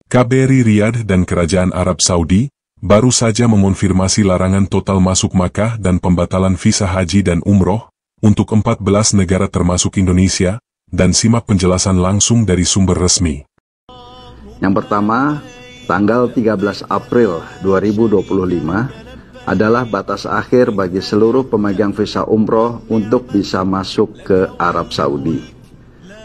KBRI Riyadh dan Kerajaan Arab Saudi baru saja mengonfirmasi larangan total masuk Makkah dan pembatalan visa haji dan umroh untuk 14 negara termasuk Indonesia, dan simak penjelasan langsung dari sumber resmi. Yang pertama, tanggal 13 April 2025 adalah batas akhir bagi seluruh pemegang visa umroh untuk bisa masuk ke Arab Saudi.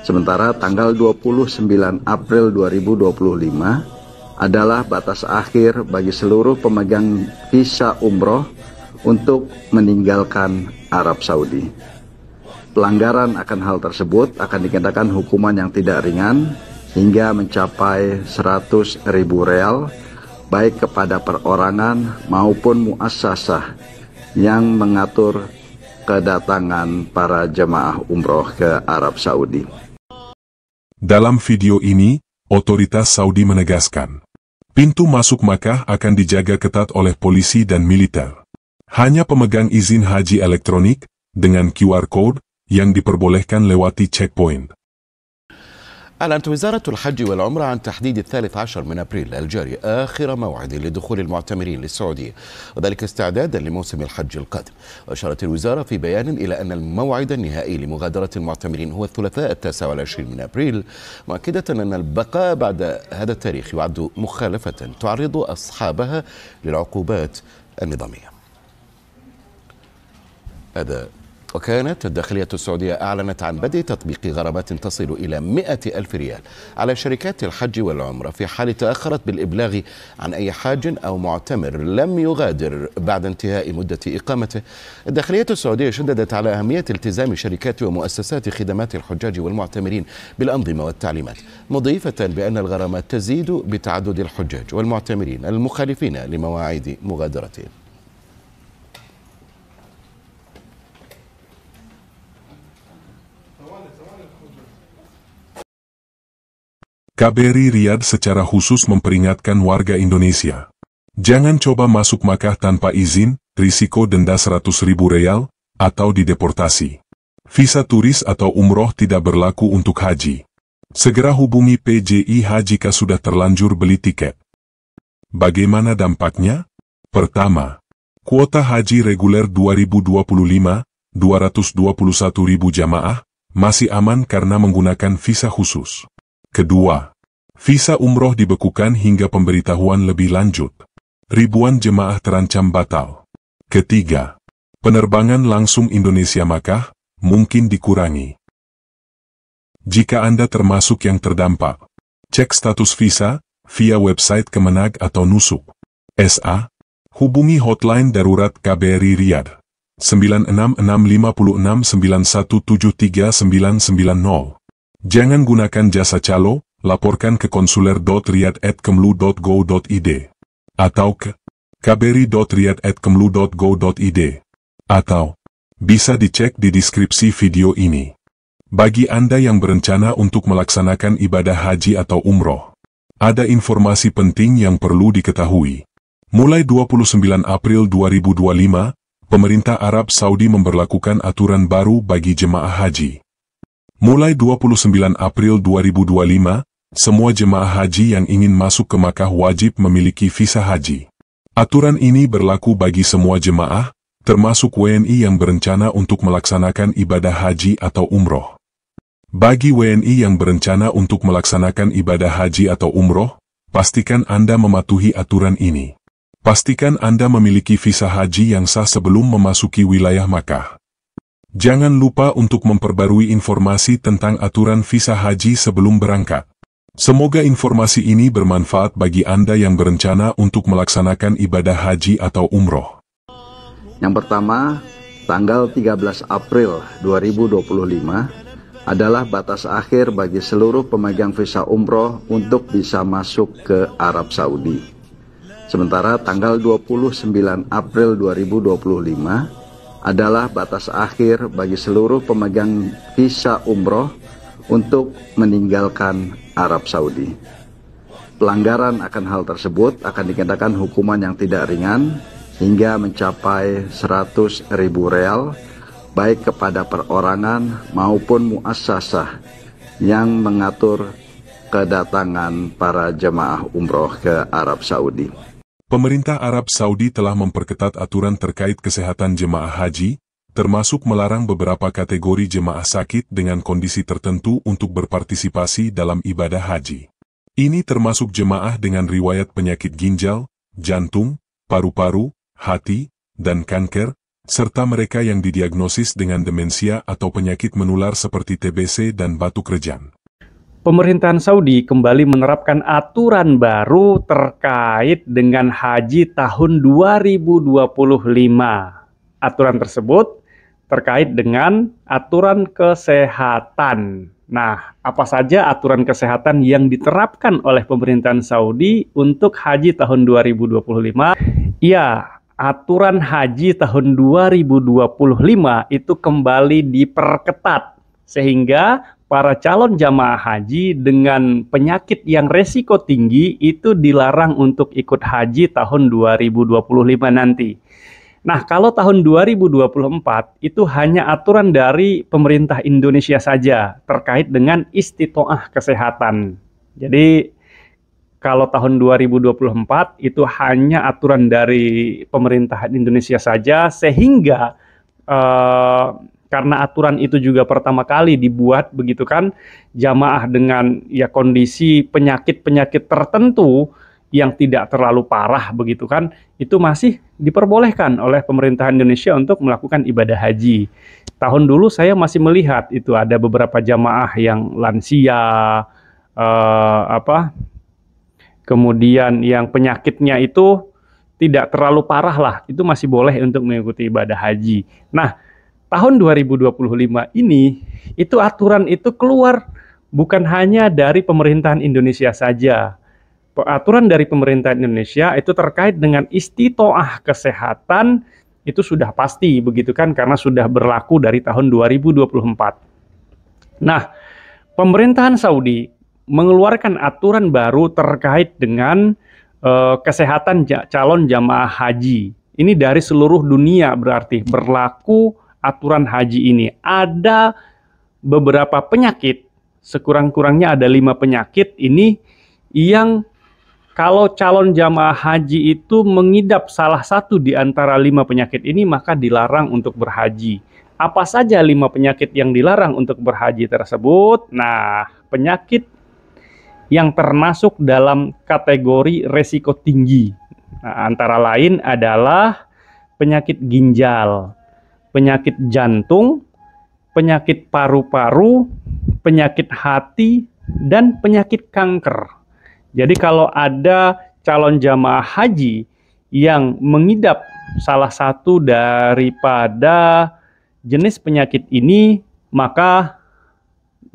Sementara tanggal 29 April 2025 adalah batas akhir bagi seluruh pemegang visa umroh untuk meninggalkan Arab Saudi. Pelanggaran akan hal tersebut akan dikenakan hukuman yang tidak ringan hingga mencapai 100.000 real, baik kepada perorangan maupun muassasah yang mengatur kedatangan para jemaah umroh ke Arab Saudi. Dalam video ini, otoritas Saudi menegaskan, pintu masuk Makkah akan dijaga ketat oleh polisi dan militer. Hanya pemegang izin haji elektronik dengan QR Code yang diperbolehkan lewati checkpoint. أعلنت وزارة الحج والعمرة عن تحديد 13 من أبريل الجاري آخر موعد لدخول المعتمرين للسعودية، وذلك استعدادا لموسم الحج القادم. وأشارت الوزارة في بيان إلى أن الموعد النهائي لمغادرة المعتمرين هو الثلاثاء 29 من أبريل، مؤكدة أن البقاء بعد هذا التاريخ يعد مخالفة تعرض أصحابها للعقوبات النظامية. وكانت الداخلية السعودية أعلنت عن بدء تطبيق غرامات تصل إلى 100,000 ريال على شركات الحج والعمرة في حال تأخرت بالإبلاغ عن أي حاج أو معتمر لم يغادر بعد انتهاء مدة إقامته. الداخلية السعودية شددت على أهمية التزام شركات ومؤسسات خدمات الحجاج والمعتمرين بالأنظمة والتعليمات، مضيفة بأن الغرامات تزيد بتعدد الحجاج والمعتمرين المخالفين لمواعيد مغادرتهم. KBRI Riyadh secara khusus memperingatkan warga Indonesia. Jangan coba masuk Makkah tanpa izin, risiko denda 100.000 real, atau dideportasi. Visa turis atau umroh tidak berlaku untuk haji. Segera hubungi PJIH jika sudah terlanjur beli tiket. Bagaimana dampaknya? Pertama, kuota haji reguler 2025, 221.000 jamaah, masih aman karena menggunakan visa khusus. Kedua, visa umroh dibekukan hingga pemberitahuan lebih lanjut. Ribuan jemaah terancam batal. Ketiga, penerbangan langsung Indonesia-Makkah mungkin dikurangi. Jika Anda termasuk yang terdampak, cek status visa via website Kemenag atau Nusuk SA. Hubungi hotline darurat KBRI Riyadh 96656917390. Jangan gunakan jasa calo, laporkan ke konsuler.riyadh@kemlu.go.id atau ke kbri.riyadh@kemlu.go.id atau bisa dicek di deskripsi video ini. Bagi Anda yang berencana untuk melaksanakan ibadah haji atau umroh, ada informasi penting yang perlu diketahui. Mulai 29 April 2025, pemerintah Arab Saudi memberlakukan aturan baru bagi jemaah haji. Mulai 29 April 2025, semua jemaah haji yang ingin masuk ke Makkah wajib memiliki visa haji. Aturan ini berlaku bagi semua jemaah, termasuk WNI yang berencana untuk melaksanakan ibadah haji atau umroh. Bagi WNI yang berencana untuk melaksanakan ibadah haji atau umroh, pastikan Anda mematuhi aturan ini. Pastikan Anda memiliki visa haji yang sah sebelum memasuki wilayah Makkah. Jangan lupa untuk memperbarui informasi tentang aturan visa haji sebelum berangkat. Semoga informasi ini bermanfaat bagi Anda yang berencana untuk melaksanakan ibadah haji atau umroh. Yang pertama, tanggal 13 April 2025 adalah batas akhir bagi seluruh pemegang visa umroh untuk bisa masuk ke Arab Saudi. Sementara tanggal 29 April 2025 adalah batas akhir bagi seluruh pemegang visa umroh untuk meninggalkan Arab Saudi. Pelanggaran akan hal tersebut akan dikenakan hukuman yang tidak ringan hingga mencapai 100.000 real, baik kepada perorangan maupun muassasah yang mengatur kedatangan para jemaah umroh ke Arab Saudi. Pemerintah Arab Saudi telah memperketat aturan terkait kesehatan jemaah haji, termasuk melarang beberapa kategori jemaah sakit dengan kondisi tertentu untuk berpartisipasi dalam ibadah haji. Ini termasuk jemaah dengan riwayat penyakit ginjal, jantung, paru-paru, hati, dan kanker, serta mereka yang didiagnosis dengan demensia atau penyakit menular seperti TBC dan batuk rejan. Pemerintahan Saudi kembali menerapkan aturan baru terkait dengan haji tahun 2025. Aturan tersebut terkait dengan aturan kesehatan. Nah, apa saja aturan kesehatan yang diterapkan oleh pemerintahan Saudi untuk haji tahun 2025? Ya, aturan haji tahun 2025 itu kembali diperketat sehingga para calon jamaah haji dengan penyakit yang resiko tinggi itu dilarang untuk ikut haji tahun 2025 nanti. Nah, kalau tahun 2024 itu hanya aturan dari pemerintah Indonesia saja terkait dengan istitoah kesehatan. Jadi, kalau tahun 2024 itu hanya aturan dari pemerintahan Indonesia saja, sehingga karena aturan itu juga pertama kali dibuat begitu kan, jamaah dengan ya kondisi penyakit-penyakit tertentu yang tidak terlalu parah begitu kan, itu masih diperbolehkan oleh pemerintahan Indonesia untuk melakukan ibadah haji. Tahun dulu saya masih melihat itu ada beberapa jamaah yang lansia, kemudian yang penyakitnya itu tidak terlalu parah lah, itu masih boleh untuk mengikuti ibadah haji. Nah, tahun 2025 ini, itu aturan itu keluar bukan hanya dari pemerintahan Indonesia saja. Aturan dari pemerintahan Indonesia itu terkait dengan istitoah kesehatan itu sudah pasti begitu kan, karena sudah berlaku dari tahun 2024. Nah, pemerintahan Saudi mengeluarkan aturan baru terkait dengan kesehatan calon jamaah haji. Ini dari seluruh dunia berarti berlaku aturan haji ini. Ada beberapa penyakit, sekurang-kurangnya ada 5 penyakit ini yang kalau calon jamaah haji itu mengidap salah satu di antara 5 penyakit ini, maka dilarang untuk berhaji. Apa saja 5 penyakit yang dilarang untuk berhaji tersebut? Nah, penyakit yang termasuk dalam kategori resiko tinggi. Nah, antara lain adalah penyakit ginjal, penyakit jantung, penyakit paru-paru, penyakit hati, dan penyakit kanker. Jadi kalau ada calon jamaah haji yang mengidap salah satu daripada jenis penyakit ini, maka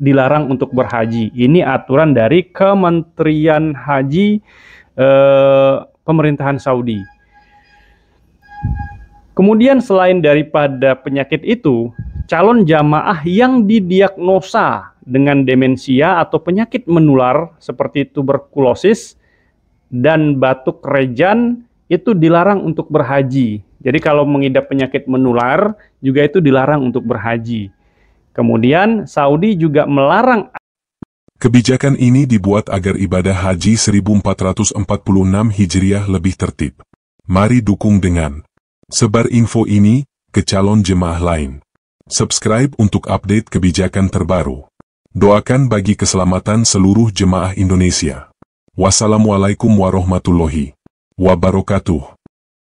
dilarang untuk berhaji. Ini aturan dari Kementerian Haji pemerintahan Saudi. Kemudian selain daripada penyakit itu, calon jamaah yang didiagnosa dengan demensia atau penyakit menular seperti tuberkulosis dan batuk rejan itu dilarang untuk berhaji. Jadi kalau mengidap penyakit menular juga itu dilarang untuk berhaji. Kemudian Saudi juga melarang. Kebijakan ini dibuat agar ibadah haji 1446 Hijriah lebih tertib. Mari dukung dengan sebar info ini ke calon jemaah lain. Subscribe untuk update kebijakan terbaru. Doakan bagi keselamatan seluruh jemaah Indonesia. Wassalamualaikum warahmatullahi wabarakatuh.